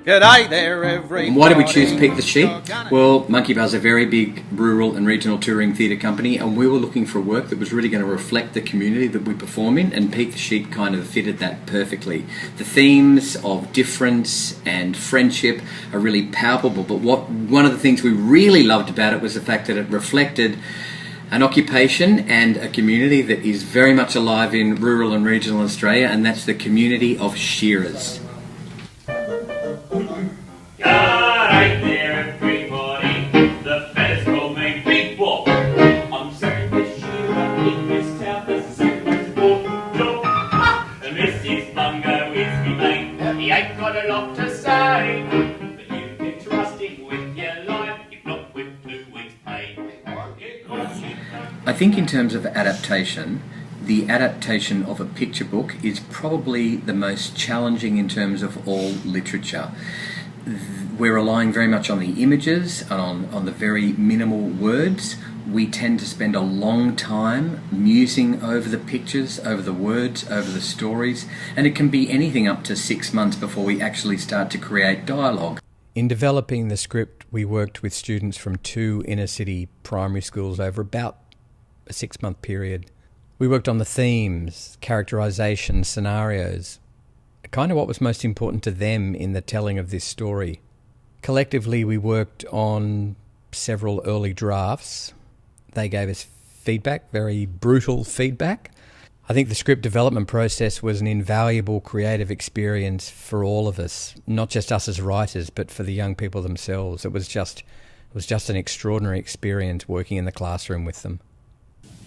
G'day there, everybody. And why did we choose Peak the Sheep? Well, Monkey Bar's a very big rural and regional touring theatre company, and we were looking for work that was really going to reflect the community that we perform in, and Peak the Sheep kind of fitted that perfectly. The themes of difference and friendship are really palpable, but one of the things we really loved about it was the fact that it reflected an occupation and a community that is very much alive in rural and regional Australia, and that's the community of shearers. Right there, everybody. The fellas call me Big Wop. I'm second this shearer in this town. This is second Wop. And this is Bungo, is me mate. He ain't got a lot to say, but you can trust him with your life. If not with 2 weeks' pay. I think in terms of adaptation, the adaptation of a picture book is probably the most challenging in terms of all literature. We're relying very much on the images and on the very minimal words. We tend to spend a long time musing over the pictures, over the words, over the stories, and it can be anything up to 6 months before we actually start to create dialogue. In developing the script, we worked with students from 2 inner-city primary schools over about a 6-month period. We worked on the themes, characterisation, scenarios, kind of what was most important to them in the telling of this story. Collectively, we worked on several early drafts. They gave us feedback, very brutal feedback. I think the script development process was an invaluable creative experience for all of us, not just us as writers, but for the young people themselves. It was just an extraordinary experience working in the classroom with them.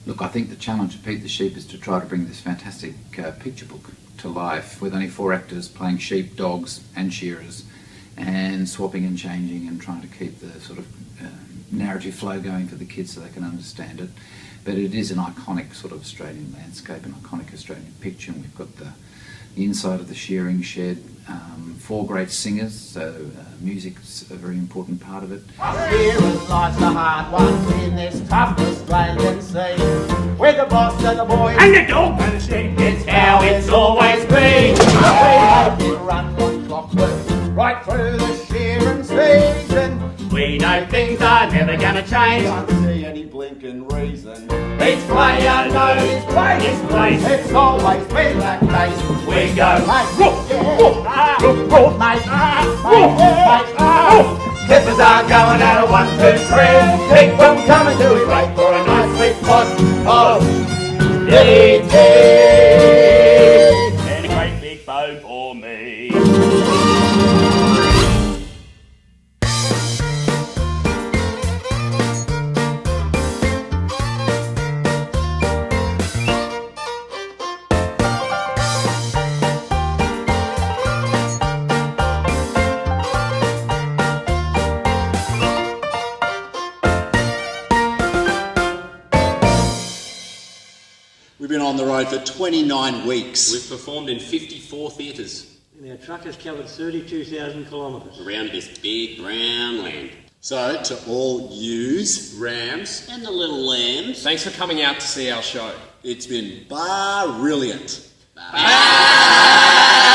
Look, I think the challenge of Pete the Sheep is to try to bring this fantastic picture book to life with only 4 actors playing sheep, dogs and shearers, and swapping and changing and trying to keep the sort of narrative flow going for the kids so they can understand it. But it is an iconic sort of Australian landscape, an iconic Australian picture, and we've got the inside of the shearing shed, 4 great singers, so music's a very important part of it. Shearers life's the hard one in this toughest land and sea. With the boss and the boys And the dog and the sheep. it's how it's always been. We hope you run like clockwork right through the shearing season. We know things are never gonna change. Can't see any blinking reason. Each player knows his place. His place. It's always been that case. We go. Mate, Woof, yeah. woof, Ah, woof, woof, mate, ah, woof, mate, ah. Kippers are going out of 1, 2, 3. Keep them coming till we wait for a nice sweet pot of DT. And a great big bow for me. We've been on the road for 29 weeks. We've performed in 54 theatres And our truck has covered 32,000 kilometres. around this big brown land. So, to all yous, Rams, and the little lambs, thanks for coming out to see our show. it's been brilliant. Bye.